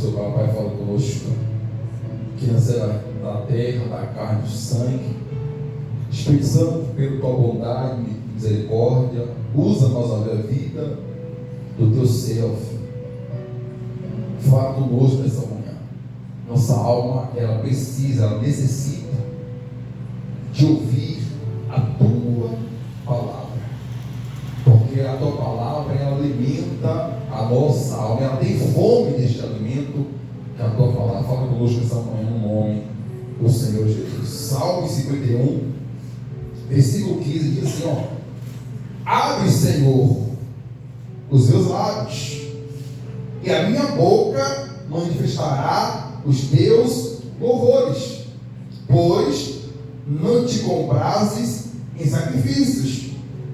seu papai fala conosco que nascerá da terra, da carne e do sangue. Espírito Santo, pela tua bondade e misericórdia, usa nós a vida do teu céu. Fala conosco nessa manhã. Nossa alma, ela precisa, ela necessita de ouvir a tua palavra, porque a tua palavra, ela alimenta a nossa alma, ela tem fome deste alimento que a tua palavra. Fala conosco nessa manhã no nome do Senhor Jesus. Salmo 51, versículo 15 diz assim, ó: abre, Senhor, os meus lábios, e a minha boca manifestará os teus louvores, pois não te comprases em sacrifícios,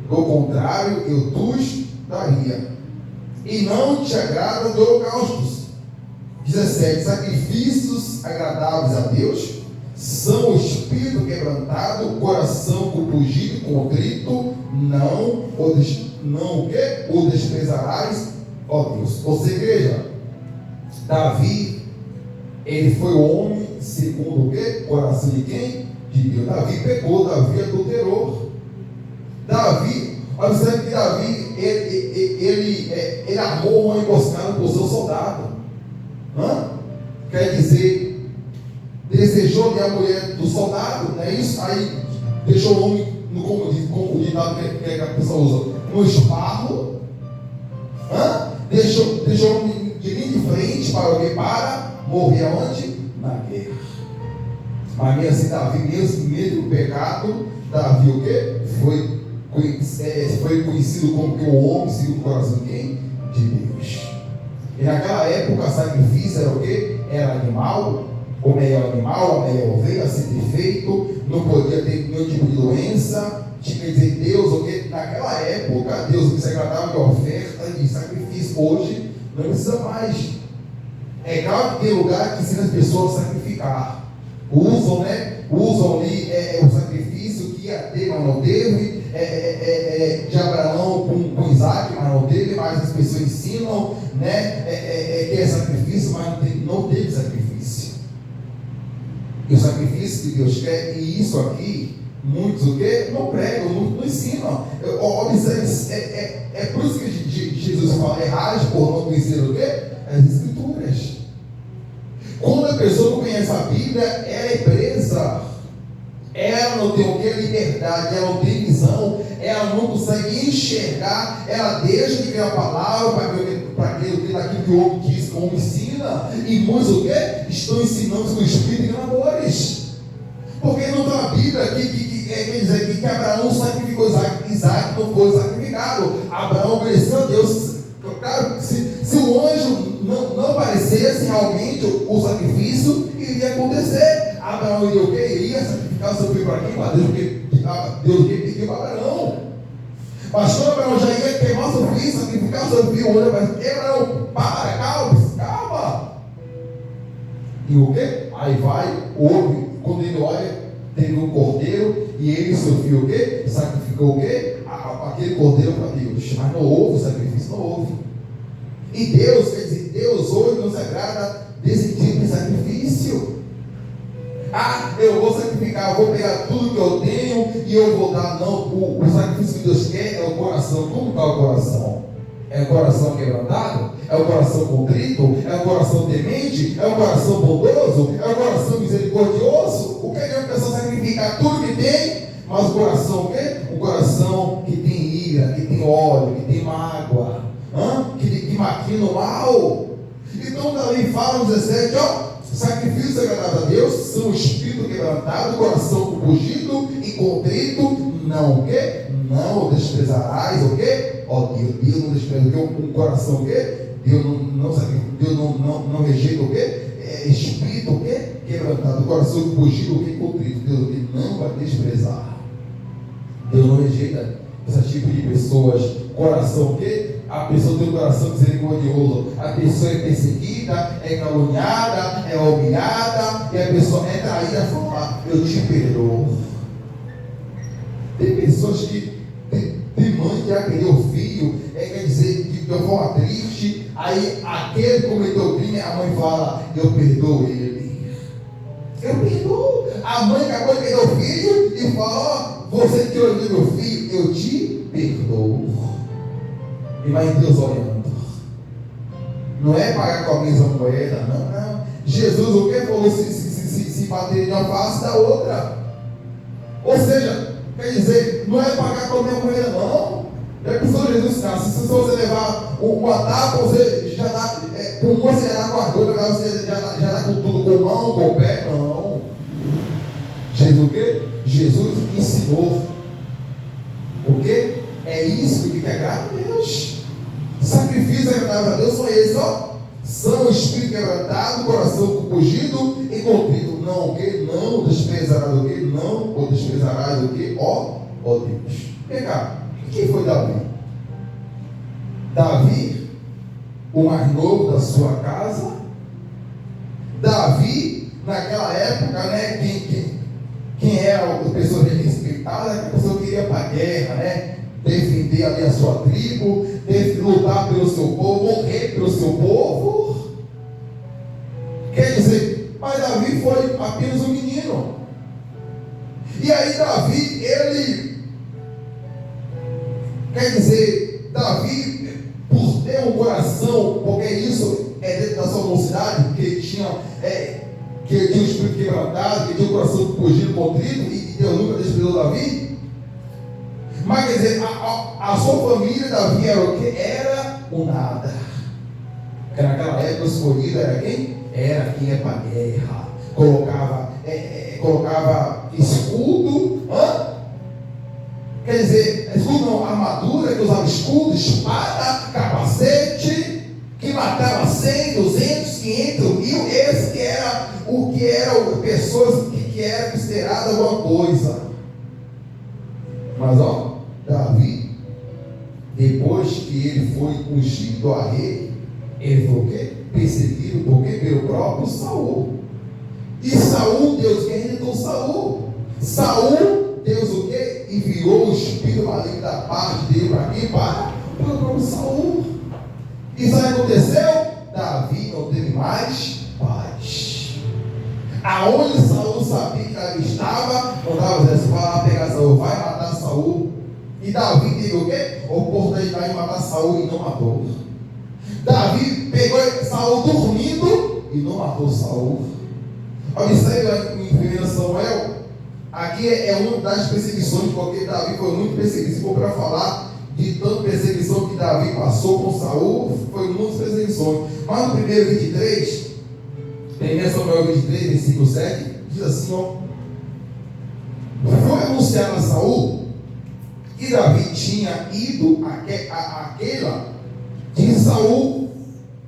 do contrário eu tus daria, e não te agrada de holocaustos. 17. Sacrifícios agradáveis a Deus são o espírito quebrantado, o coração compungido e contrito, não o desprezarás, ó Deus. Ou seja, igreja, Davi, ele foi o homem segundo o quê? Coração de quem? De Deus. Davi pecou, Davi adulterou. Davi, observe que Davi, ele armou uma emboscada para o seu soldado. Quer dizer, desejou a mulher do soldado, não é isso? Aí deixou o homem, como o ditado que a pessoa usa, no esparro. Deixou o homem de linha de frente para o quê? Para morrer aonde? Na guerra. Mas mesmo assim, Davi, mesmo o pecado, Davi o quê? Foi conhecido como que o homem segundo o coração de quem? De Deus. E naquela época, sacrifício era o quê? Era animal, o melhor animal, a melhor ovelha, sem defeito, não podia ter nenhum tipo de doença. Quer dizer, Deus, o quê? Naquela época, Deus se agradava de oferta, de sacrifício. Hoje, não precisa mais. É claro que tem lugar que ensina as pessoas a sacrificar. Usam ali o sacrifício que ia ter, mas não teve. De Abraão com Isaac, mas não teve. Mas as pessoas ensinam, que é sacrifício, mas não teve sacrifício. E o sacrifício que Deus quer, e isso aqui, muitos o quê? Não pregam, não ensinam. É por isso que Jesus fala: errais por não conhecer o quê? As Escrituras. Quando a pessoa não conhece a Bíblia, ela é presa. Ela não tem o que? Liberdade, ela não tem visão, ela não consegue enxergar, ela deixa de ver a palavra para aquilo que o homem diz, que o homem ensina, e muitos o que? Estão ensinando com o Espírito enganadores. Porque não está na Bíblia quer dizer que Abraão sacrificou Isaac não foi sacrificado. Abraão obedeceu a Deus. Claro, se o anjo não aparecesse, realmente o sacrifício iria acontecer. Abraão iria o quê? Iria sacrificar o seu filho para quem? Para Deus que pediu para Abraão. Pastor, Abraão já ia queimar o seu filho, sacrificar o seu filho. Olha, mas Abraão, calma. E o quê? Aí vai, ouve, quando ele olha, teve um cordeiro, e ele e seu filho o quê? Sacrificou o quê? Aquele cordeiro para Deus. Mas não houve sacrifício, não houve. E Deus, quer dizer, Deus hoje nos agrada desse tipo de sacrifício. Eu vou sacrificar, eu vou pegar tudo que eu tenho e eu vou dar. Não, o sacrifício que Deus quer é o coração. Como está o coração? É o coração quebrantado? É o coração contrito? É o coração temente? É o coração bondoso? É o coração misericordioso? O que é que a pessoa sacrificar tudo que tem, mas o coração o quê? O coração que tem ira, que tem ódio, que tem mágoa, que maquina o mal. Então também fala no 17, sacrifício agradável a Deus são o espírito quebrantado, o coração compungido e contrito, não o quê? Não o desprezarás, o quê? Deus não despreza o quê? Um coração o quê? Deus não rejeita o quê? Espírito o quê? Quebrantado, o coração compungido, o quê? Contrito. Deus o quê? Não vai desprezar. Deus não rejeita esse tipo de pessoas. Coração o quê? A pessoa tem um coração misericordioso. A pessoa é perseguida, é caluniada, é humilhada, e a pessoa é traída e fala: eu te perdoo. Tem pessoas que tem mãe que já perdeu o filho, quer dizer, de uma forma triste, Aí aquele que cometeu o crime, a mãe fala: eu perdoo ele. Eu perdoo. A mãe acabou de perder o filho e fala: ó, você que tirou meu filho, eu te perdoo. Imagina Deus olhando. Não é pagar com a mesma moeda, não. Jesus o que falou? Se bater de uma face da outra. Ou seja, quer dizer, não é pagar com a mesma moeda, não. É por isso Jesus, cara, se você levar uma tapa, você já dá, com uma você já dá com a outra, você já dá com tudo, com mão, com o pé, não. Jesus o quê? Jesus ensinou. O quê? É isso que agrada a Deus. Sacrifício agradável a Deus são esses, ó. São espírito quebrantado, coração compungido e contrito. Não, o que? Não desprezarás o que? Não, ou desprezarás o que? Ó Deus. Vem cá, quem foi Davi? Davi, o mais novo da sua casa. Davi, naquela época, né? Quem era a pessoa respeitada, a pessoa que iria para a guerra, né? Defender ali a sua tribo, lutar pelo seu povo, morrer pelo seu povo. Quer dizer, mas Davi foi apenas um menino. E aí Davi, quer dizer, Davi, por ter um coração, porque isso é dentro da sua mocidade, porque ele tinha o espírito quebrantado, que tinha o coração fugido, contrito, e Deus nunca desprezou Davi. Mas quer dizer, a sua família, Davi, era o que? Era o nada. Porque naquela época o escolhido era quem? Era quem ia para a guerra. Colocava escudo, quer dizer, escudo não, armadura, que usava escudo, espada, capacete, que matava 100, 200, 500, 1000, esse que era o que eram pessoas que era considerada alguma coisa. Mas Davi, depois que ele foi ungido a rei, ele foi o quê? Perseguido por quê? Pelo próprio Saul. E Saul, Deus que irritou Saul. Saul, Deus o quê? Enviou o espírito maligno da parte dele para quem? Para o próprio Saul. E sabe o que aconteceu? Davi não teve mais paz. Aonde Saul sabia que Davi estava, mandava o exército, vai lá pegar Saul, vai matar Saul. E Davi teve o quê? A oportunidade de matar Saul e não matou. Davi pegou Saul dormindo e não matou Saul. Observe em 1 Samuel, aqui é uma das perseguições, porque Davi foi muito perseguido. Se for para falar de tanta perseguição que Davi passou com Saul, foi muitas perseguições. Mas no primeiro 23, 1 Samuel 23, versículo 7, diz assim, foi anunciado a Saul que Davi tinha ido àquela de Saul.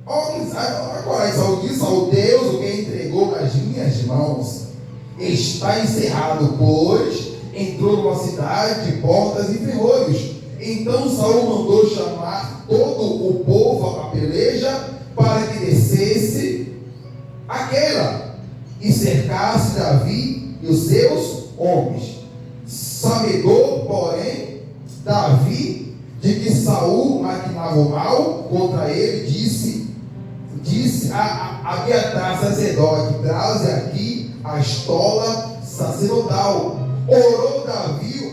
Agora Saul diz: Saul, Deus o que entregou nas minhas mãos está encerrado, pois entrou numa cidade de portas e ferrolhos. Então Saul mandou chamar todo o povo à peleja para que descesse aquela e cercasse Davi e os seus homens. Sabedor, porém, Davi de que Saul maquinava o mal contra ele, disse a Abiatar, sacerdote: traze aqui a estola sacerdotal. Orou Davi,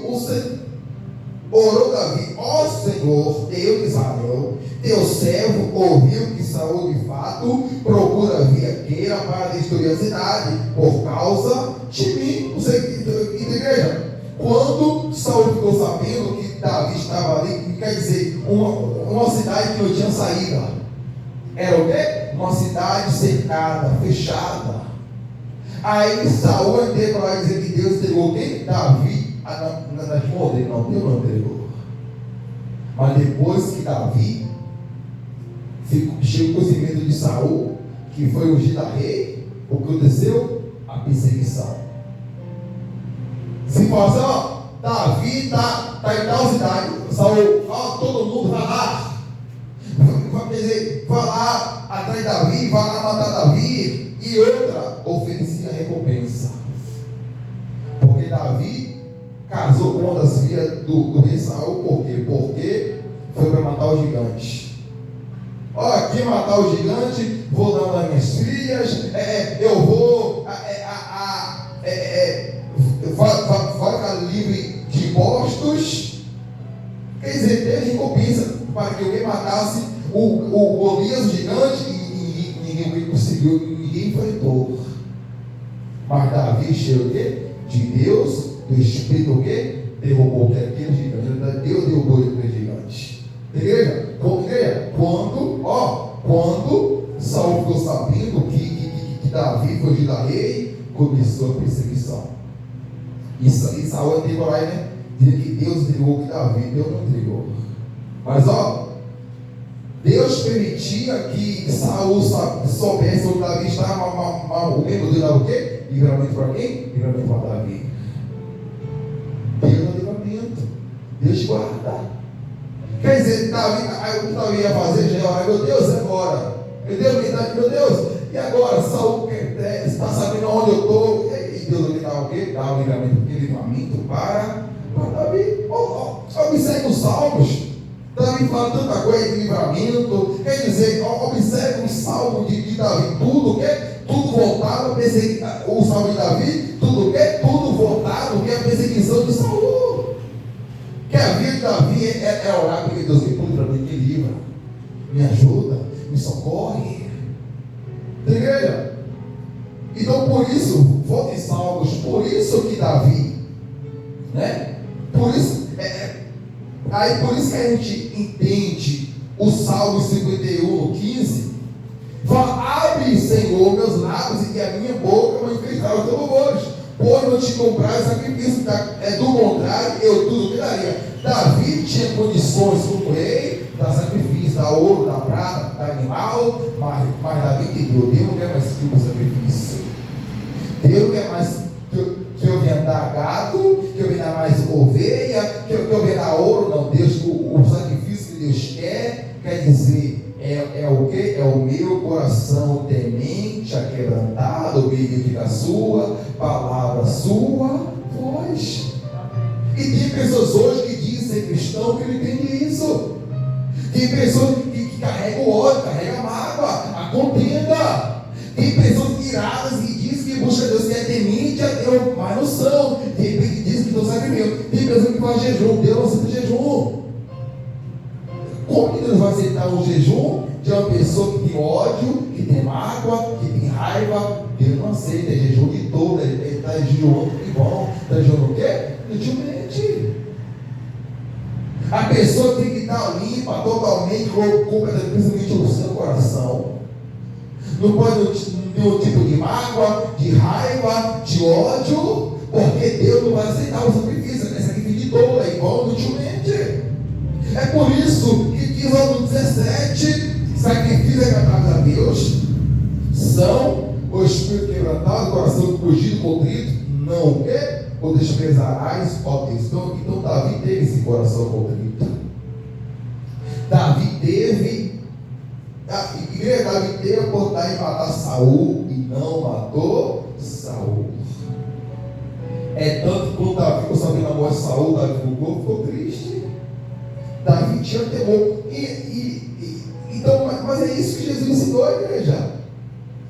ó Senhor, Deus de Israel, teu servo ouviu que Saul de fato procura via queira para destruir a cidade por causa de mim. Você que igreja, quando Saul ficou sabendo que Davi estava ali, quer dizer, uma cidade que não tinha saída, era o quê? Uma cidade cercada, fechada. Aí Saul entrou para dizer que Deus entregou quem? Davi nas mãos dele. Não, Deus não entregou. Mas depois que Davi chegou o conhecimento de Saul, que foi ungido a rei, o que aconteceu? A perseguição. Se fala assim, Davi está em tal cidade, Saul, todo mundo vai lá. Quer dizer, vai lá atrás de Davi, vai lá matar Davi. E outra, oferecia recompensa. Porque Davi casou com uma das filhas do rei Saul. Por quê? Porque foi para matar o gigante. Olha, quem matar o gigante, vou dar uma das minhas filhas, eu vou ficar livre de impostos. Quer dizer, teve recompensa para que alguém matasse o Golias, o gigante, e ninguém conseguiu, ninguém enfrentou. Mas Davi, cheio o quê? De Deus, do Espírito, o quê? Derrubou aquele gigante. Deus derrubou aquele gigante. Igreja? Quando Saul ficou sabendo que Davi fugiu da rei, começou a perseguição. E Saul tem coragem, né? Dizer que Deus entregou que Davi, Deus não entregou. Mas Deus permitia que Saul soubesse onde Davi estava, o mesmo Deus dava o quê? Livramento para quem? Livramento para Davi. Deus é livramento. Deus guarda. Quer dizer, o que Davi ia fazer? Já ia, meu Deus, e agora? Meu Deus, e agora? Saul está sabendo onde eu estou? E Deus lhe dá o quê? Dá o livramento para Davi. Observe os salmos. Davi fala tanta coisa de livramento. Quer dizer, observe o salmo de Davi. Tudo voltado a perseguir. O salmo de Davi, tudo voltado a perseguição de Saul. Que a vida de Davi é orar porque Deus me põe para mim, me livra, me ajuda, me socorre. Igreja? Então por isso, volta em Salmos, por isso que Davi, né? Por isso que a gente entende o Salmo 51:15. Fala, abre, Senhor, meus lábios e que a minha boca manifestará os teus louvores. Pois não te comprar sacrifício, do contrário, eu tudo que daria. Davi tinha condições como rei, dar sacrifício, dar ouro, dar prata, dar animal, mas Davi que Deus não quer mais que o sacrifício. Deus quer mais que eu venha dar gado, que eu venha dar mais ovelha, que eu venha dar ouro. Não, Deus, o sacrifício que Deus quer dizer, é o que? É o meu coração temente, aquebrantado, obediente à sua palavra, sua voz. E tem pessoas hoje que dizem ser cristão que não entendem isso. Tem pessoas que carregam o ódio, carregam a mágoa, a contenda. Tem pessoas iradas e dizem que busca Deus, que é temente a Deus, mas não são. De repente dizem que não sabe mesmo. Tem pessoas que fazem jejum, Deus não aceita jejum. Como que Deus vai aceitar um jejum de uma pessoa que tem ódio, que tem mágoa, que tem raiva? Deus não aceita, é jejum de todo, ele está jejuando que bom, está jejuando o quê? Gentilmente. A pessoa tem que estar limpa totalmente, completamente, principalmente o seu coração. Não pode ter um tipo de mágoa, de raiva, de ódio, porque Deus não vai aceitar o sacrifício, é sacrifício de dor, é igual gentilmente. É por isso que diz lá no 17, sacrifício agradável a Deus são o espírito quebrantado, o coração fugido, contrito, não o quê? Ou desprezarás, ó Deus. Então Davi teve esse coração contrito. Davi teve a oportunidade de matar Saul e não matou Saul. É tanto que quando Davi ficou sabendo a morte de Saul, Davi ficou triste. Davi tinha temor. Então, mas é isso que Jesus ensinou a igreja.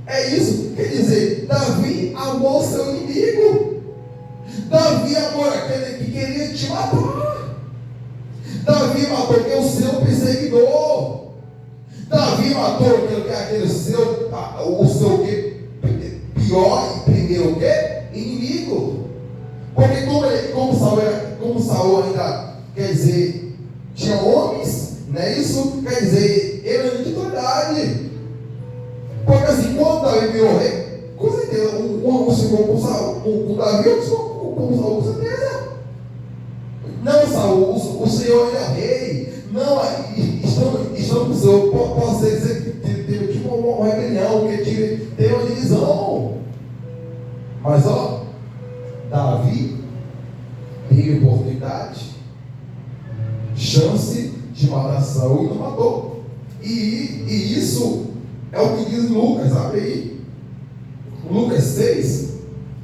É isso. Quer dizer, Davi amou seu inimigo. Davi amou aquele que queria te matar. Davi matou o seu perseguidor. Davi matou aquele o seu pior e primeiro o quê? Inimigo. Porque como Saul ainda, quer dizer, tinha homens, não é isso? Quer dizer, ele era de autoridade. Porque assim, quando Davi virou rei, com certeza, um se com Davi, outro com Saul, com certeza. Não, Saul, o Senhor é rei. Não, estamos com o Senhor. Pode ser que teve tipo uma rebelião, que teve uma divisão. Mas Davi teve oportunidade, chance de matar Saul e não matou. E isso é o que diz Lucas, abre aí. Lucas 6,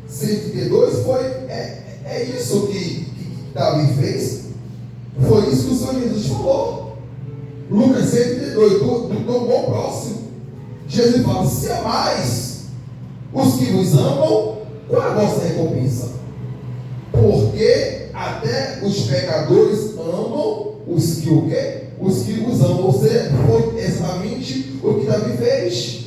132 é isso que Davi fez. Foi isso que o Senhor Jesus falou. Lucas 6,32, do bom próximo. Jesus fala: se amais os que vos amam, qual é a vossa recompensa? Porque até os pecadores amam os que o quê? Os que os amam. Ou seja, foi exatamente o que Davi fez.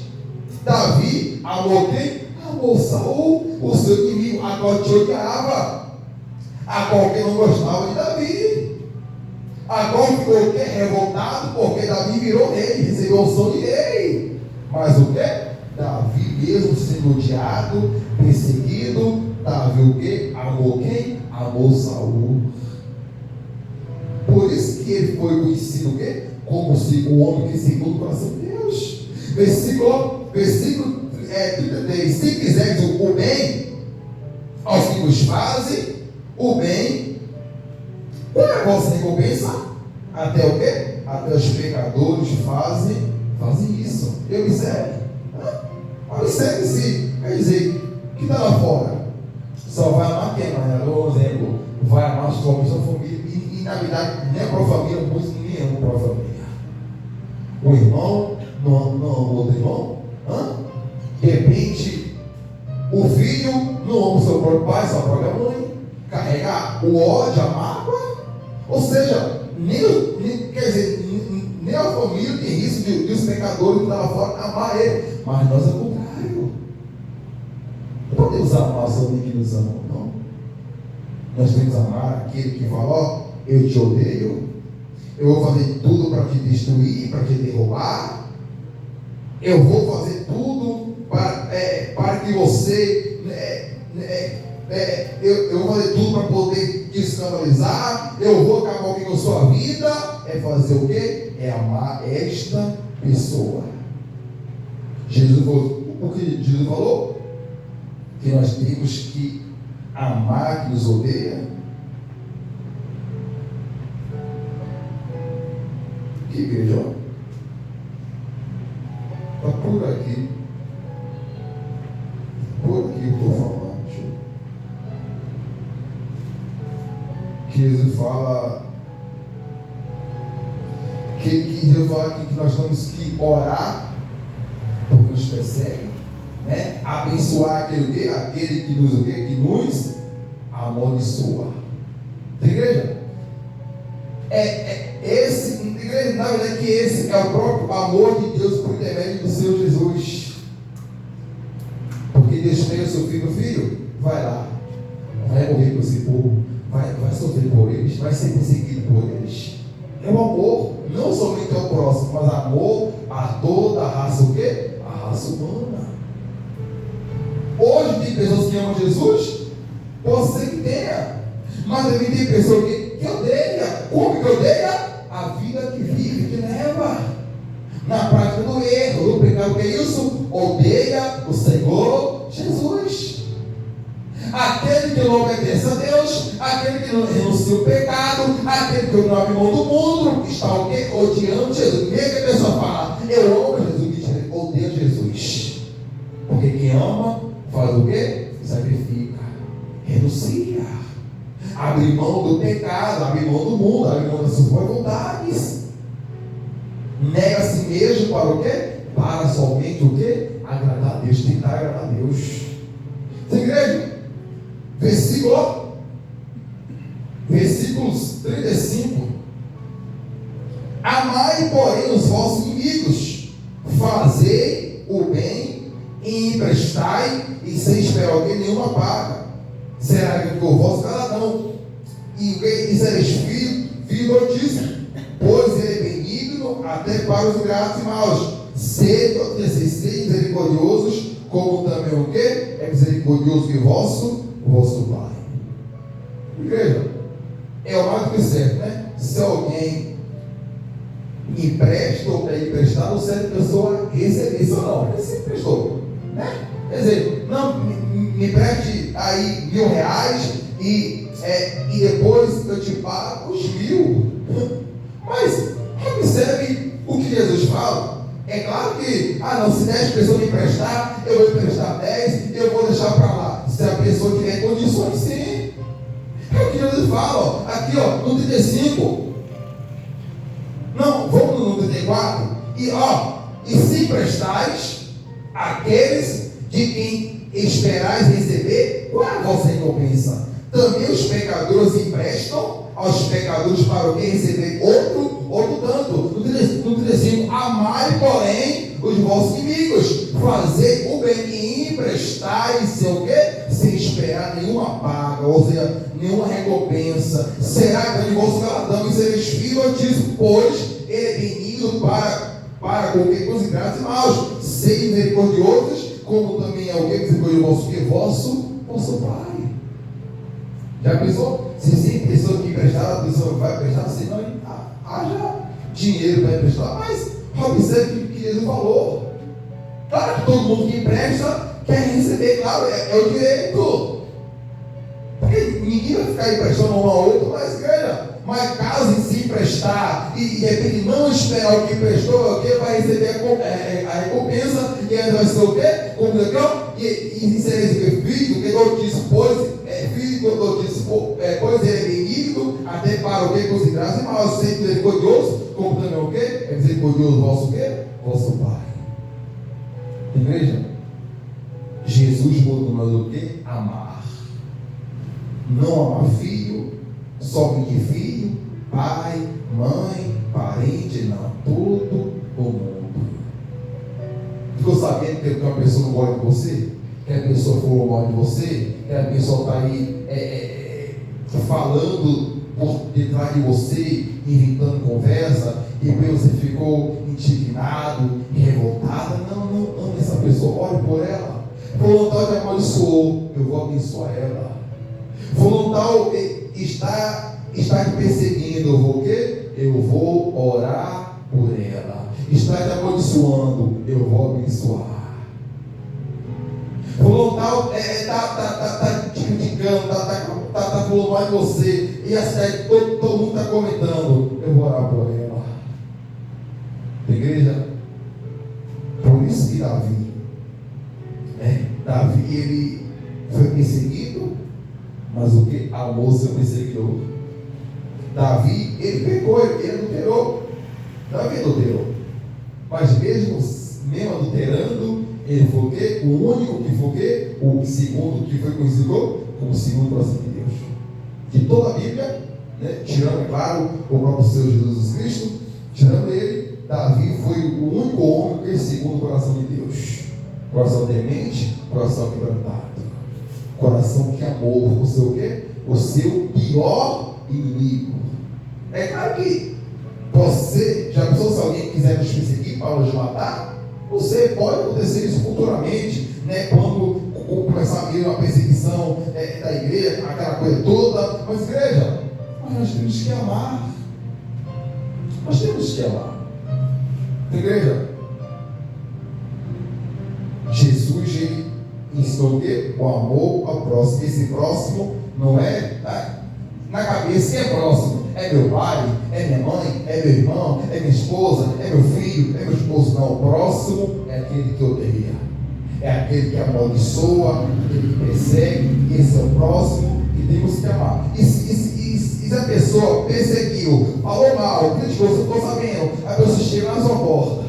Davi amou quem? Amou Saul, o seu inimigo, a qual te odiava, a qual que não gostava de Davi, a qual ficou revoltado porque Davi virou rei, recebeu o som de rei. Mas o que? Davi mesmo sendo odiado, perseguido, Davi o que? Amou quem? Amou Saul. Por isso que ele foi conhecido o quê? Como o homem que seguiu o coração de Deus. Versículo 33. Se quiseres o bem aos que vos fazem o bem, qual é a vossa recompensa? Até o quê? Até os pecadores fazem isso. Eu me segue. Observe se, quer dizer, que está lá fora só vai amar quem? Por exemplo, vai amar sua família. E na verdade, nem é para a família, muitos nem amam para a família. O irmão não ama o outro irmão? De repente, o filho não ama o seu próprio pai, sua própria mãe. Carrega o ódio, a mágoa. Ou seja, nem a família tem risco de os pecadores que estão lá fora amar ele. Mas nós é o contrário. Não podemos amar só ninguém que nos ama, não. Nós temos que amar aquele que fala: ó, eu te odeio, eu vou fazer tudo para te destruir, para te derrubar, eu vou fazer tudo para que você, eu vou fazer tudo para poder te escandalizar, eu vou acabar com a sua vida. É fazer o quê? É amar esta pessoa. Jesus falou, o que Jesus falou? Que nós temos que amar quem nos odeia. Que igreja? Está por aqui. Por aqui eu estou falando. Que Jesus fala que nós temos que orar porque nos persegue, né? Abençoar aquele que nos amaldiçoa. Igreja? Na verdade, que esse é o próprio amor de Deus por intermédio do Senhor Jesus. Porque Deus tem o seu filho, vai lá, vai morrer por esse povo, vai sofrer por eles, vai ser perseguido por eles. É o amor, não somente ao próximo, mas amor a toda a raça, o quê? A raça humana. Hoje tem pessoas que amam Jesus, pode ser que tenha, mas também tem pessoas que odeia. Como que odeia? A vida que vive, que leva na prática do erro, do pecado. Que é isso? Odeia o Senhor Jesus. Aquele que não obedece a Deus, aquele que não renuncia o pecado, aquele que não abre mão do mundo, está o quê? Odiando Jesus. Mesmo que a pessoa fala: eu amo Jesus, odeia Jesus. Porque quem ama faz o quê? Sacrifica, renuncia, abre mão do pecado, abre mão do mundo, abre mão das suas boas vontades, nega a si mesmo para o quê? Para somente o quê? Agradar a Deus, tentar agradar a Deus. Igreja, versículos 35. Amai, porém, os vossos inimigos, fazei o bem e emprestai, e sem esperar alguém nenhuma paga, será que o vosso galardão, e sereis filho do Altíssimo, pois ele é benigno até para os ingratos e maus. Sede misericordiosos, como também o que? É misericordioso que vosso Pai. Igreja, é o mais do que certo, né? Se alguém empresta ou quer emprestar, não serve a pessoa receber isso ou não. Ele sempre emprestou, né? Quer dizer, não, me empreste aí R$1.000 e depois eu te pago os 1.000. Mas observe o que Jesus fala. É claro que, se 10 pessoas me emprestar, eu vou emprestar 10, eu vou deixar para lá. Se a pessoa tiver condições, sim. É o que Jesus fala, aqui no 35. Não, vamos no 34. E se prestais àqueles de quem esperais receber, qual é a vossa recompensa? Também os pecadores emprestam aos pecadores para o que receber outro tanto. No 35, amai, porém, os vossos inimigos, fazei o bem e emprestai sem o quê? Sem esperar nenhuma paga, ou seja, nenhuma recompensa. Será grande o vosso galardão e sereis filhos altíssimos, pois ele é benigno para qualquer coisa e graça e maus. Sede misericordiosos, como também é o que misericordioso vosso Pai. Já pensou? Se sim, pessoa que emprestar, a pessoa vai prestar, senão haja dinheiro para emprestar. Mas observe o que Jesus falou. Claro que todo mundo que empresta quer receber, claro, é o direito. Porque ninguém vai ficar emprestando um ao outro, mas ganha. Mas caso em si emprestar e de repente não esperar o que emprestou, o que vai receber a recompensa, e aí vai ser o quê? Como e sereis filho, que eu disse, pois ele é benigno, até para o que considerasse, mas sempre misericordioso, como também o quê? É misericordioso vosso quê? Vosso Pai. Igreja, Jesus mandou nós o quê? Amar. Não amar filho, somente filho, pai, mãe, parente, não. Todo o mundo. Ficou sabendo que uma pessoa não gosta de você? Que a pessoa falou mal de você? Que a pessoa está aí falando por detrás de você, inventando conversa, e depois você ficou indignado e revoltado? Não ame essa pessoa, ore por ela. Fulano tal te amaldiçoou, eu vou abençoar ela. Fulano tal está te perseguindo, eu vou o quê? Eu vou orar por ela. Está te amaldiçoando, eu vou abençoar. Fulano tal está te criticando, está falando mal de você, e a cidade, todo mundo está comentando, eu vou orar por ela. Igreja, por isso que Davi, ele foi perseguido, mas o que? Amou seu perseguidor. Davi, ele pecou, ele adulterou. Davi adulterou. Mas mesmo adulterando, ele foi o quê? O único que foi o quê? O segundo que foi conhecido como o segundo coração de Deus. De toda a Bíblia, né? Tirando, é claro, o próprio Senhor Jesus Cristo, tirando ele, Davi foi o único homem que é segundo o coração de Deus. Coração temente, coração quebrantado. Coração que amou o seu quê? O seu pior inimigo. É claro que você, já pensou se alguém quiser nos perseguir para nos matar? Você pode acontecer isso futuramente, né? Quando começar a vir uma perseguição da igreja, aquela coisa toda. Mas igreja, nós temos que amar. Nós temos que amar. Igreja, Jesus, ele ensinou o quê? O amor ao próximo. Esse próximo não é na cabeça. Quem é próximo? É meu pai, é minha mãe, é meu irmão, é minha esposa, é meu filho, é meu esposo. Não, o próximo é aquele que odeia, é aquele que amaldiçoa, aquele que persegue. Esse é o próximo que temos que amar. E se a pessoa perseguiu, falou mal, criticou, você ficou sabendo, a pessoa chega na sua porta: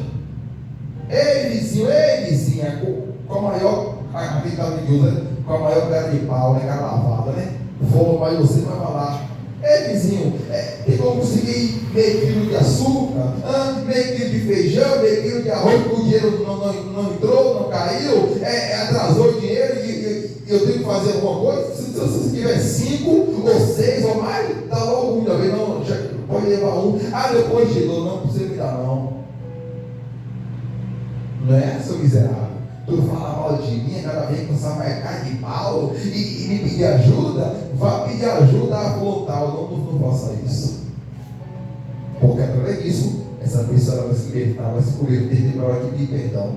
ei vizinha, com a maior, aquele cara que usa, com a maior cara de pau, né, cara lavada, né? Falou mal de você, vai falar: ei vizinho, tem como conseguir meio quilo de açúcar, meio quilo de feijão, meio quilo de arroz, porque o dinheiro não entrou, não caiu, atrasou o dinheiro e eu tenho que fazer alguma coisa? Se você tiver 5 ou 6 ou mais, dá logo um, talvez não, já pode levar um. Depois chegou, não precisa me dar não. Não é, seu miserável? Tu fala mal de mim, cada vez que você vai cair de pau e me pedir ajuda, vá pedir ajuda à vontade. Não faça isso. Porque através disso, essa pessoa vai se libertar, vai se converter na hora de pedir perdão.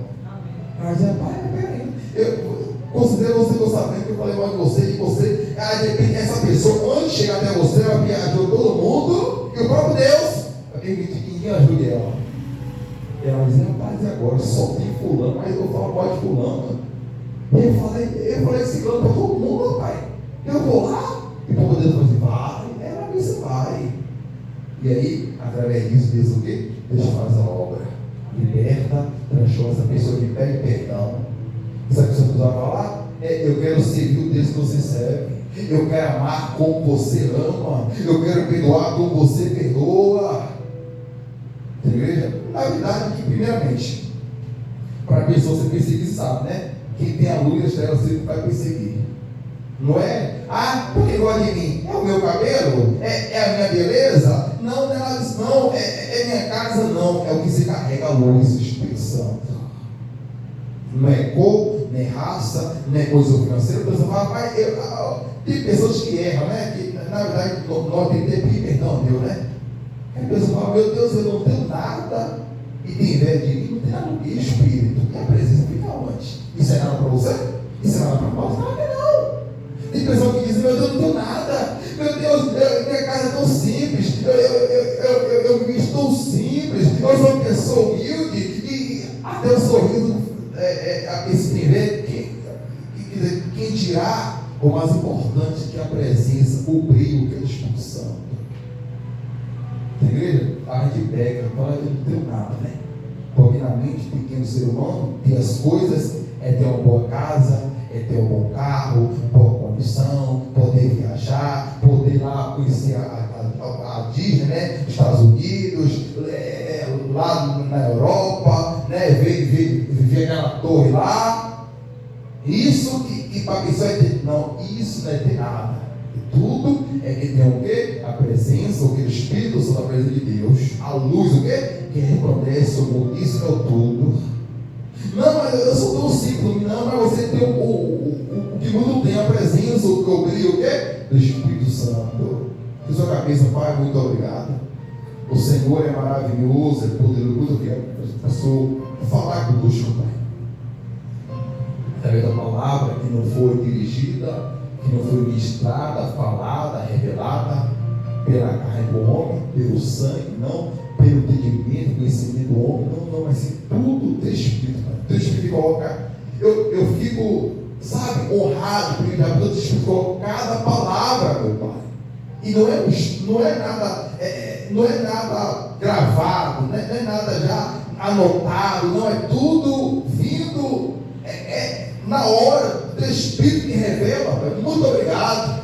Mas peraí, eu considero você que eu sabendo que eu falei mal de você, e você, de repente, essa pessoa, antes de chegar até você, ela pedir ajuda a todo mundo, e o próprio Deus vai permitir que ninguém ajude ela. Ela dizia: rapaz, e agora? Só tem fulano, mas eu falo mal de fulano. Eu falei esse plano para todo mundo, pai. Eu vou lá, e o povo de Deus falou assim: vai, ela disse vai. E aí, através disso, Deus o quê? Deus faz a obra. liberta, transforma essa pessoa que pede perdão. Essa pessoa que vai falar, eu quero servir o Deus que você serve, eu quero amar como você ama, eu quero perdoar como você perdoa. Igreja, na verdade, que primeiramente, para a pessoa ser perseguida, sabe, né? Quem tem a luz, as trevas sempre vai perseguir. Não é? Porque gosta de mim? É o meu cabelo? É a minha beleza? Não, não é nada disso, não. É minha casa, não. É o que se carrega a luz, o Espírito Santo. Não é cor, nem raça, nem coisa financeira. A pessoa fala, tem pessoas que erram, né? Que na verdade nós temos que pedir perdão a Deus, né? Aí a pessoa fala, meu Deus, eu não tenho nada. E tem inveja de mim, não tem nada do que espírito. E a presença fica onde? Isso é nada para você? Isso é nada para nós? Nada, não. Tem pessoa que diz, meu Deus, eu não tenho nada. Meu Deus, minha casa é tão simples. Eu me visto tão simples. Eu sou uma pessoa humilde. E até o sorriso, esse primeiro, quem tirar, o mais importante que a presença, o brilho que é o Espírito Santo. Igreja, a gente pega, fala, eu não tenho nada, né? Porque na mente pequeno ser humano, ter as coisas é ter uma boa casa, é ter um bom carro, boa condição, poder viajar, poder ir lá conhecer a Disney, né? Estados Unidos, lá na Europa, né? Ver aquela torre lá. Isso que para a pessoa é ter. Não, isso não é ter nada. Tudo é que tem o quê? A presença, o que? O Espírito Santo, a presença de Deus. A luz, o quê? Que resplandece o mundo. Isso é o tudo. Não, mas eu sou tão simples. Não, mas você tem o que o mundo tem, a presença, o brilho, o quê? Do Espírito Santo. Que sua cabeça, Pai, muito obrigado. O Senhor é maravilhoso, é poderoso. Eu quero falar conosco, Pai. Através da palavra que não foi dirigida, que não foi ministrada, falada, revelada pela carne do homem, pelo sangue, não pelo entendimento, conhecimento do homem, não, mas sim tudo do Espírito. O Espírito coloca, eu fico, sabe, honrado, porque já o Espírito coloca cada palavra, meu Pai. E não é nada gravado, não é nada já anotado, não, é tudo vindo, na hora do Espírito que revela. Muito obrigado.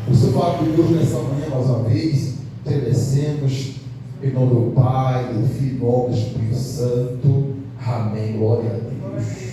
O Senhor fala conosco nessa manhã mais uma vez. Agradecemos em nome do Pai, do Filho e do Espírito Santo. Amém. Glória a Deus.